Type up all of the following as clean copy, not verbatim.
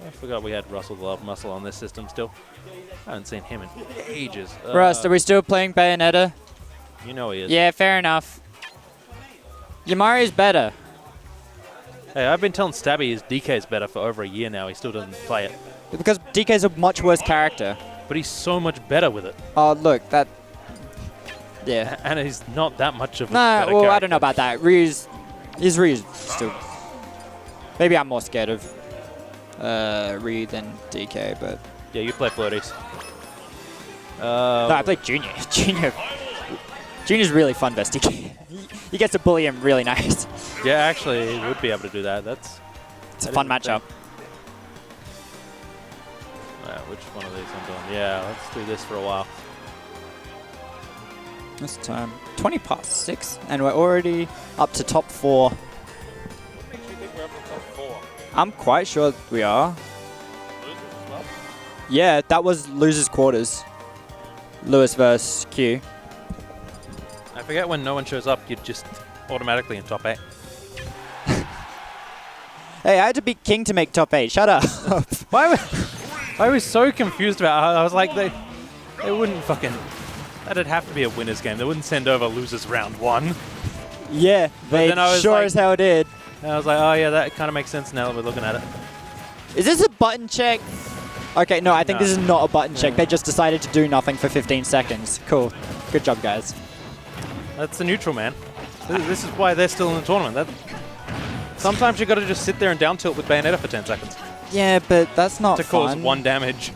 I forgot we had Russell the Love Muscle on this system still. I haven't seen him in ages. Russ, are we still playing Bayonetta? You know he is. Yeah, fair enough. Yamari's better. Hey, I've been telling Stabby his DK's better for over a year now. He still doesn't play it. Because DK's a much worse character. But he's so much better with it. Oh, look, that... Yeah. And he's not that much of a Nah, better well, character. I don't know about that. Ryu's still... Maybe I'm more scared of Ryu than DK, but... Yeah, you play floaties. No, I play Junior. Junior's really fun versus DK. He gets to bully him really nice. Yeah, actually, he would be able to do that. It's a fun matchup. Which one of these I'm doing? Yeah, let's do this for a while. This time, 20 past 6, and we're already up to top 4. What makes you think we're up to top 4? I'm quite sure we are. Losers as well? Yeah, that was losers quarters. Lewis versus Q. I forget when no one shows up, you're just automatically in top 8. Hey, I had to beat King to make top 8. Shut up. I was so confused about it. I was like, they wouldn't fucking... That'd have to be a winner's game. They wouldn't send over losers round 1. Yeah, they then I was sure like- as hell did. And I was like, oh yeah, that kind of makes sense now that we're looking at it. Is this a button check? Okay, no, I think No. this is not a button check. They just decided to do nothing for 15 seconds. Cool. Good job, guys. That's the neutral, man. This is why they're still in the tournament. Sometimes you got to just sit there and down tilt with Bayonetta for 10 seconds Yeah, but that's not to fun. cause 1 damage.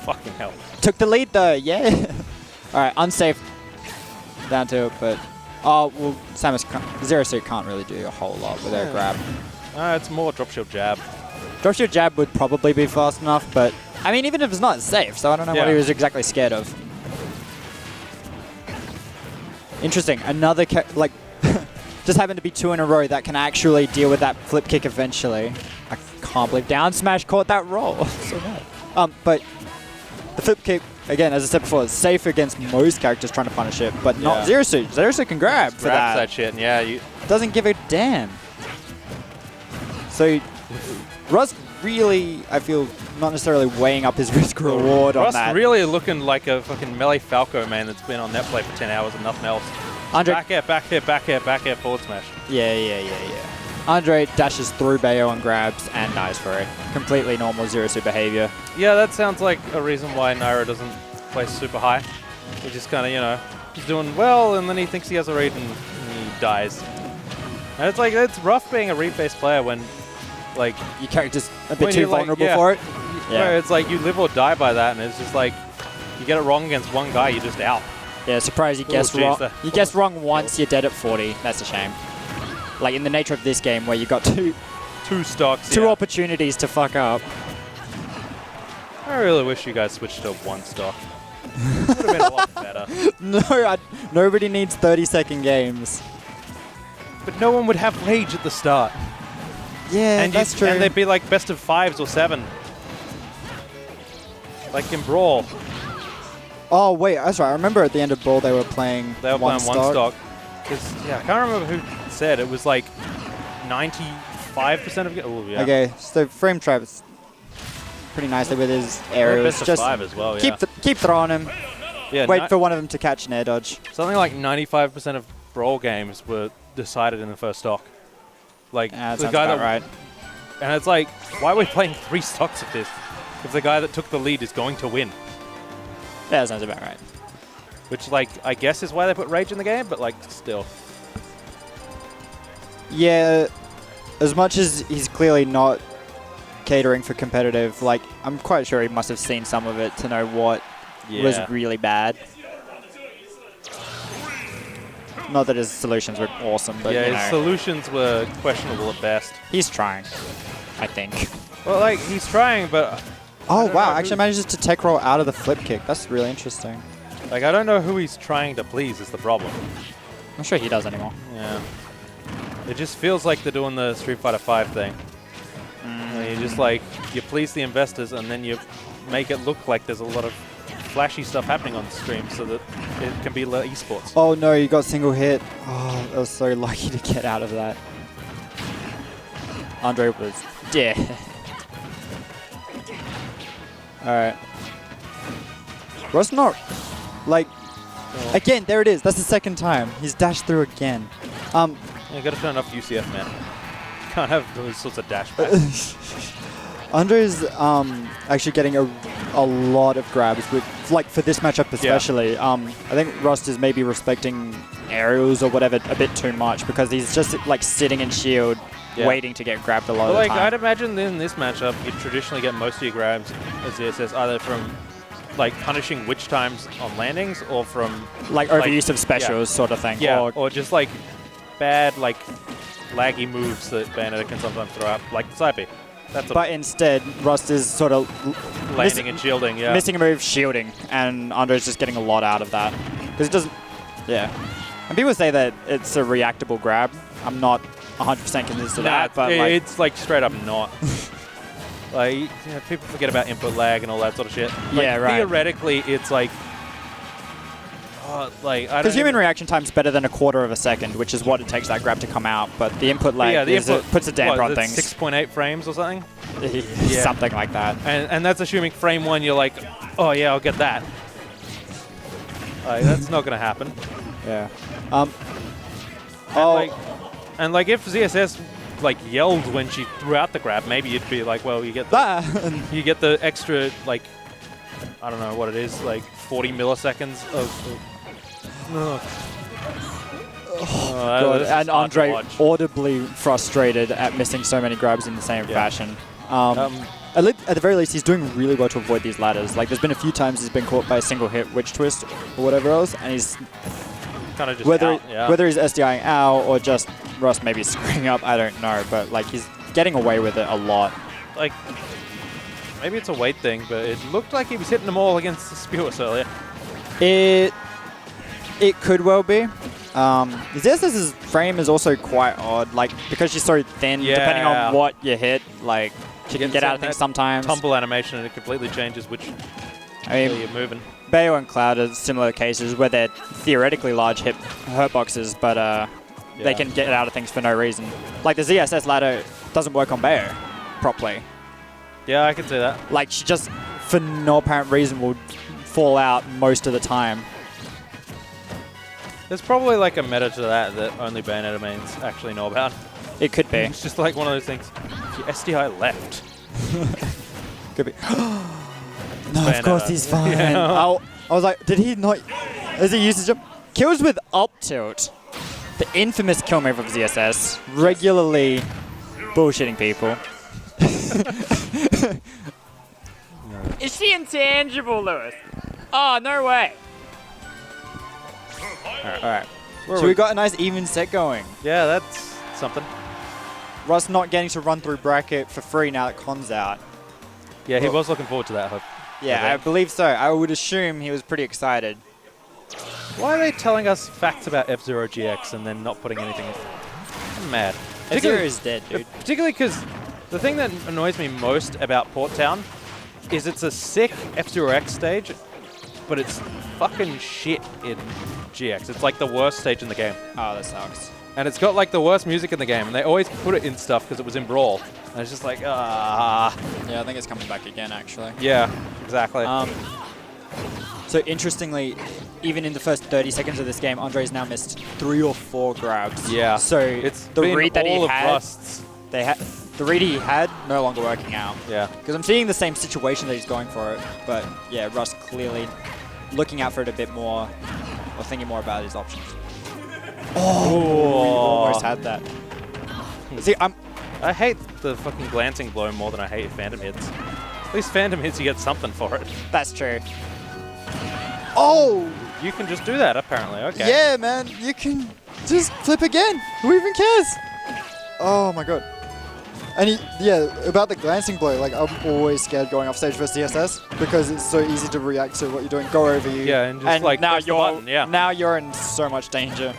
Fucking hell. Took the lead, though. Yeah. All right, unsafe down tilt, but... Oh, well, Samus Zero Suit can't really do a whole lot with her grab. It's more drop shield jab. Drop shield jab would probably be fast enough, but... I mean, even if it's not, it's safe, so I don't know what he was exactly scared of. Interesting. Another... just happened to be 2 in a row that can actually deal with that flip kick eventually. I can't believe down smash caught that roll. So bad. But the flip kick, again, as I said before, is safe against most characters trying to punish it, but not Zero Suit. Zero Suit can grab for Grabs that. that shit, and yeah, you... Doesn't give a damn. So Russ really, I feel, not necessarily weighing up his risk reward on Russ that. really looking like a fucking melee Falco man that's been on netplay for 10 hours and nothing else. Andre, Back air, back air, back air, back air, forward smash. yeah. Andre dashes through Bayo and grabs and dies for it. Completely normal Zero Suit behavior. Yeah, that sounds like a reason why Nairo doesn't play super high. He just kind of, you know, he's doing well, and then he thinks he has a read and he dies. And it's like, it's rough being a read-based player when, like... Your character's a when bit too you're, like, vulnerable for it. Where it's like you live or die by that, and it's just like, you get it wrong against one guy, you're just out. Yeah, surprise, you guessed geez, wrong. You guessed wrong once, you're dead at 40. That's a shame. Like in the nature of this game where you got two stocks, two opportunities to fuck up. I really wish you guys switched to 1 stock. Would have been a lot better. No, nobody needs 30-second games. But no one would have rage at the start. Yeah, And that's true. And they'd be like best of 5s or 7. Like in Brawl. Oh, wait, that's right. I remember at the end of Brawl they were playing They were one playing 1 stock. Because, yeah, I can't remember who said it was like 95% of... Oh, yeah. Okay, so Frame Trap's pretty nicely with his aerials. Best of Just 5 as well, yeah. keep throwing him. Yeah, Wait for one of them to catch an air dodge. Something like 95% of Brawl games were decided in the first stock. Like, Yeah, that the sounds guy about that... right. And it's like, why are we playing 3 stocks of this? If the guy that took the lead is going to win. Yeah, that sounds about right. Which, like, I guess is why they put Rage in the game, but, like, still. Yeah, as much as he's clearly not catering for competitive, like, I'm quite sure he must have seen some of it to know what was really bad. Not that his solutions were awesome, but, yeah, you know, his solutions were questionable at best. he's trying, I think. Well, like, he's trying, but... Oh, wow, actually manages to tech roll out of the flip kick. That's really interesting. Like, I don't know who he's trying to please is the problem. I'm sure he does anymore. Yeah. It just feels like they're doing the Street Fighter V thing. Where you just, like, you please the investors and then you make it look like there's a lot of flashy stuff happening on the stream so that it can be esports. Oh, no, you got single hit. Oh, I was so lucky to get out of that. Andre was dead. Alright. Rust not... Like... Again, there it is. That's the second time. He's dashed through again. You gotta turn off UCF, man. Can't have those sorts of dash backs. Andre's actually getting a lot of grabs, with, like for this matchup especially. Yeah. I think Rust is maybe respecting aerials or whatever a bit too much because he's just like sitting in shield, waiting to get grabbed a lot of the time. I'd imagine in this matchup, you traditionally get most of your grabs as ZSS either from like punishing witch times on landings or from like overuse of specials sort of thing. Yeah, or just like bad like laggy moves that Bayonetta can sometimes throw out, like the side B. But instead, Rust is sort of landing and shielding, missing a move, shielding, and Andre's just getting a lot out of that. Because it doesn't, And people say that it's a reactable grab. I'm not 100% convinced of that, but like, it's like straight up not. Like, you know, people forget about input lag and all that sort of shit. Like, yeah, right. Theoretically, it's like, because human reaction time is better than a quarter of a second, which is what it takes that grab to come out. But the input lag puts a damper on things. 6.8 frames or something? Something like that. And that's assuming frame 1, you're like, oh yeah, I'll get that. That's not going to happen. Yeah. And if ZSS like yelled when she threw out the grab, maybe you'd be like, well, you get you get the extra like, I don't know what it is, like 40 milliseconds of. God. And Andre audibly frustrated at missing so many grabs in the same fashion. At the very least, he's doing really well to avoid these ladders. Like, there's been a few times he's been caught by a single hit witch twist or whatever else, and he's kind of just whether he's SDIing out or just Rust maybe screwing up, I don't know. But like, he's getting away with it a lot. Like, maybe it's a weight thing, but it looked like he was hitting them all against the Spewers earlier. It could well be. ZSS's frame is also quite odd, like because she's so thin. Depending on what you hit, like she can get out of things sometimes. Tumble animation, and it completely changes which way you're moving. Bayo and Cloud are similar cases where they're theoretically large hurt boxes, but they can get out of things for no reason. Like the ZSS ladder doesn't work on Bayo properly. Yeah, I can see that. Like she just, for no apparent reason, will fall out most of the time. There's probably like a meta to that only Bayonetta mains actually know about. It could be. It's just like one of those things. If your SDI left. Could be. No, of course he's fine. I was like, did he not? Has he used his jump? Kills with up tilt. The infamous kill move of ZSS. Regularly bullshitting people. Is she intangible, Lewis? Oh, no way. All right. So we got a nice even set going. Yeah, that's something. Russ not getting to run through bracket for free now that Con's out. Yeah, he was looking forward to that. Yeah, I believe so. I would assume he was pretty excited. Why are they telling us facts about F-Zero GX and then not putting anything in? I'm mad. F-Zero is dead, dude. Particularly because the thing that annoys me most about Port Town is it's a sick F-Zero X stage, but it's fucking shit in GX. It's like the worst stage in the game. Oh, that sucks. And it's got like the worst music in the game, and they always put it in stuff because it was in Brawl. And it's just like, Yeah, I think it's coming back again, actually. Yeah, exactly. So interestingly, even in the first 30 seconds of this game, Andre's now missed 3 or 4 grabs. Yeah. So it's the read that he had, Rust's. the read he had, no longer working out. Yeah. Because I'm seeing the same situation that he's going for it, but yeah, Rust clearly looking out for it a bit more, or thinking more about his options. Oh, almost had that. See, I hate the fucking glancing blow more than I hate phantom hits. At least phantom hits, you get something for it. That's true. Oh! You can just do that, apparently. Okay. Yeah, man. You can just flip again. Who even cares? Oh, my God. And about the glancing blow, like, I'm always scared going off stage versus DSS because it's so easy to react to what you're doing, go over you. Yeah, and just like now press the button. Yeah. Now you're in so much danger.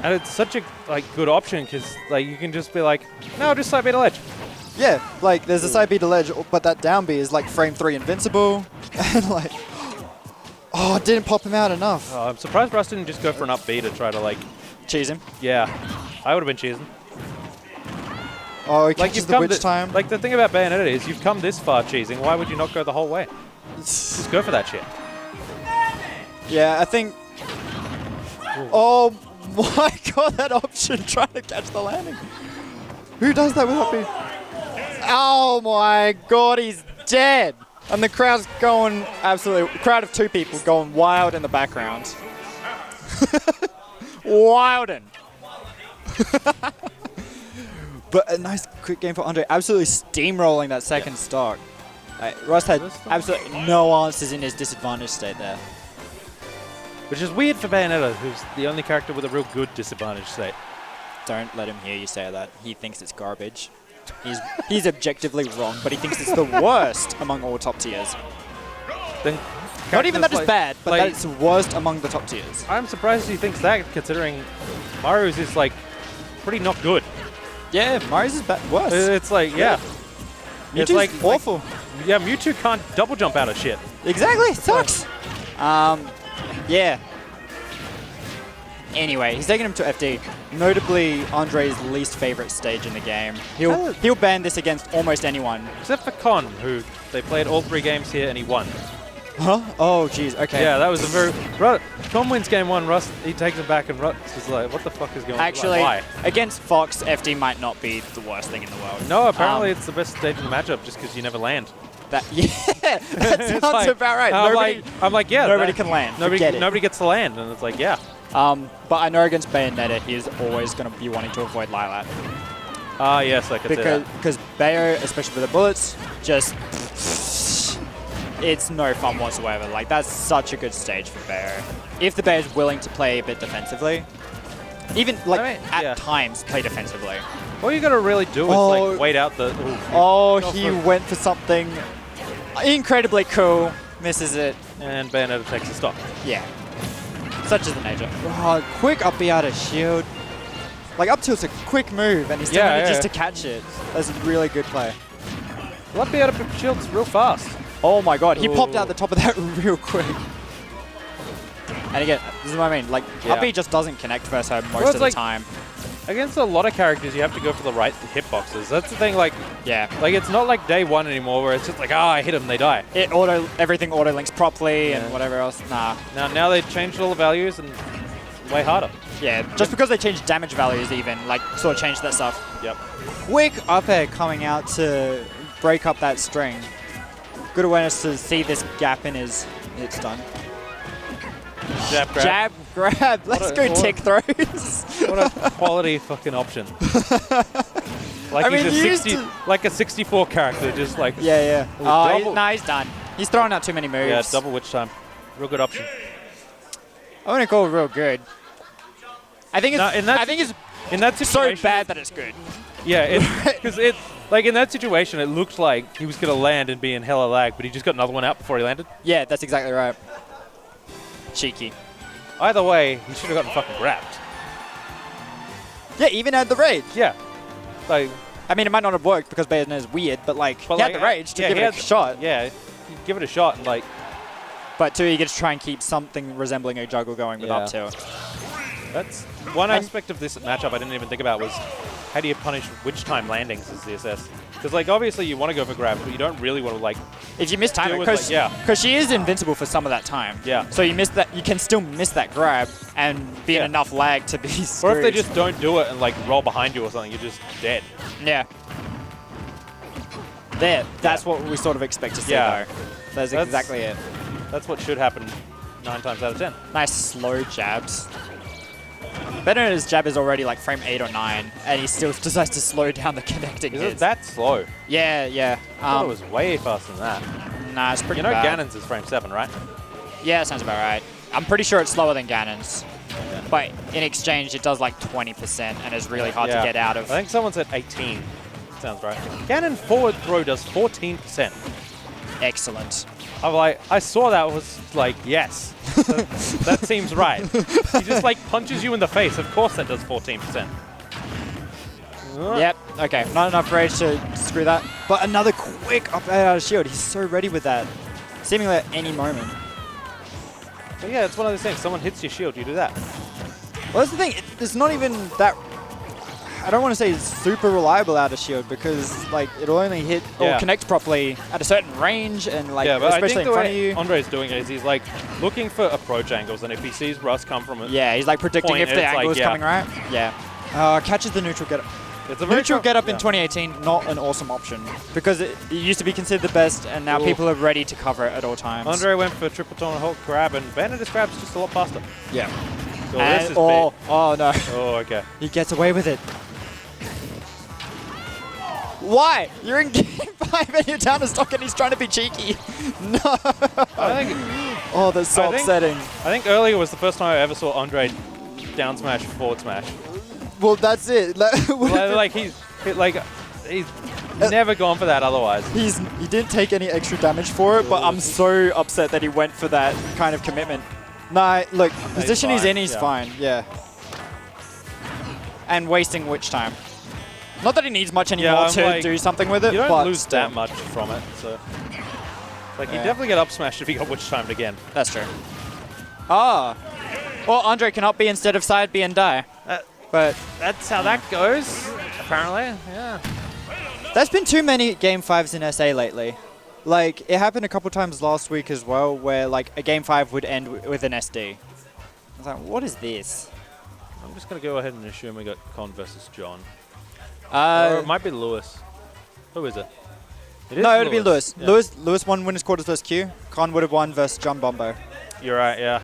And it's such a good option because like you can just be like, no, just side B to ledge. Yeah, like there's a side B to ledge, but that down B is like frame 3 invincible, and like, oh, didn't pop him out enough. I'm surprised Russ didn't just go for an up B to try to like cheese him. Yeah, I would have been cheesing. Oh, he catches the witch time. Like, the thing about Bayonetta is you've come this far cheesing. Why would you not go the whole way? Just go for that shit. Yeah, I think... Ooh. Oh my god, that option trying to catch the landing. Who does that without me? Oh my god, he's dead. And the crowd's going absolutely... Crowd of 2 people going wild in the background. Wildin'. But a nice quick game for Andre. Absolutely steamrolling that second stock. Rust had absolutely no answers in his disadvantage state there. Which is weird for Bayonetta, who's the only character with a real good disadvantage state. Don't let him hear you say that. He thinks it's garbage. He's objectively wrong, but he thinks it's the worst among all top tiers. Then not even that it's bad, but that it's worst among the top tiers. I'm surprised he thinks that, considering Mario's is like pretty not good. Yeah, Mario's is worse. It's like, yeah. Mewtwo's like awful. Yeah, Mewtwo can't double jump out of shit. Exactly, it sucks. Yeah. Anyway, he's taking him to FD. Notably, Andre's least favorite stage in the game. He'll ban this against almost anyone. Except for Con, who they played all 3 games here and he won. Huh? Oh, jeez. Okay. Yeah, that was a very... Con wins game 1, Rust, he takes it back and Rust is like, what the fuck is going on? Actually, why? Against Fox, FD might not be the worst thing in the world. No, apparently it's the best stage in the matchup just because you never land. That sounds like, about right. I'm like, yeah. Nobody can land. Nobody gets to land, and it's like, yeah. But I know against Bayonetta, he is always going to be wanting to avoid Lilat. Ah, yes, I could see that. Because Bayo, especially with the bullets, just... It's no fun whatsoever. Like, that's such a good stage for Bayo. If the Bayo is willing to play a bit defensively, even, like, at times, play defensively. All you got to really do is, like, wait out the... He went for something incredibly cool. Misses it. And Bayonetta takes a stop. Yeah. Such is the nature. Oh, quick up B out of shield. Like, up tilt's a quick move, and he's still manages to catch it. That's a really good play. Up B out of shield's real fast. Oh my god, he popped out the top of that real quick. And again, this is what I mean. Like, up B just doesn't connect first most of the time. Against a lot of characters, you have to go for the right hitboxes. That's the thing, like... Yeah. Like, it's not like day 1 anymore where it's just like, I hit them, they die. Everything auto-links properly and whatever else. Nah. Now they changed all the values and it's way harder. Yeah, just because they changed damage values even, like, sort of changed that stuff. Yep. Quick up air coming out to break up that string. Good awareness to see this gap in his... It's done. Jab grab. Jab grab. Let's go tick throws. What a quality fucking option. Like I mean, he's like a 64 character, just like... Yeah. Oh, he's done. He's throwing out too many moves. Yeah, double witch time. Real good option. I wouldn't call it real good. I think it's... in that situation, so bad that it's good. Yeah, because like in that situation, it looked like he was gonna land and be in hella lag, but he just got another one out before he landed. Yeah, that's exactly right. Cheeky. Either way, he should have gotten fucking grabbed. Yeah, even had the rage. Yeah. Like, I mean, it might not have worked because Bayonetta is weird, but like, he had the rage to give it a shot. Yeah, give it a shot and like... But too, you get to try and keep something resembling a juggle going with up tilt. That's one aspect of this matchup I didn't even think about was how do you punish witch time landings as the assess? Because like obviously you want to go for grabs, but you don't really want to like... If you miss time it, because she is invincible for some of that time. Yeah. So you miss that, you can still miss that grab and be in enough lag to be screwed. Or if they just don't do it and like roll behind you or something, you're just dead. Yeah. That's what we sort of expect to see though. That's exactly it. That's what should happen 9 times out of 10. Nice slow jabs. Bayonetta's jab is already like frame 8 or 9, and he still decides to slow down the connecting hits. Is it that slow? Yeah. I thought it was way faster than that. Nah, it's pretty bad. Ganon's is frame 7, right? Yeah, sounds about right. I'm pretty sure it's slower than Ganon's. Yeah. But in exchange, it does like 20%, and it's really hard to get out of. I think someone said 18. Sounds right. Ganon forward throw does 14%. Excellent. I'm like, I saw that, was like, yes. that seems right. He just like punches you in the face. Of course that does 14%. Yep, okay. Not enough rage to screw that. But another quick up out of shield. He's so ready with that. Seemingly at any moment. But yeah, it's one of those things. Someone hits your shield, you do that. Well, that's the thing. It's not even that... I don't want to say it's super reliable out of shield because like it'll only hit or connect properly at a certain range and like but especially I think in front of you. Andre's doing it is he's like looking for approach angles, and if he sees Russ come from a he's like predicting point, if the angle is coming right. Catches the neutral get up. It's a very Neutral get up in 2018, not an awesome option because it used to be considered the best, and now people are ready to cover it at all times. Andre went for triple tomahawk grab, and Bayonetta's grab's just a lot faster. Yeah. So this is big. Oh no. Oh, okay. He gets away with it. Why? You're in game 5 and you're down to stock and he's trying to be cheeky. No. I think, that's so upsetting. I think earlier was the first time I ever saw Andre down smash, forward smash. Well, that's it. he's never gone for that otherwise. He didn't take any extra damage for it, but I'm so upset that he went for that kind of commitment. Nah, look, position he's in, he's fine. Yeah. And wasting witch time. Not that he needs much anymore to do something with it. You don't but lose that much from it, so like you definitely get up smashed if he got witch timed again. That's true. Well, Andre can up B instead of side B and die. But that's how that goes, apparently. Yeah. There's been too many Game 5s in SA lately. Like, it happened a couple times last week as well, where like a Game 5 would end with an SD. I was like, what is this? I'm just going to go ahead and assume we got Con versus John. Or it might be Lewis. Who is it? It would be Lewis. Yeah. Lewis won winners quarters versus Q. Con would have won versus John Bombo. You're right, yeah.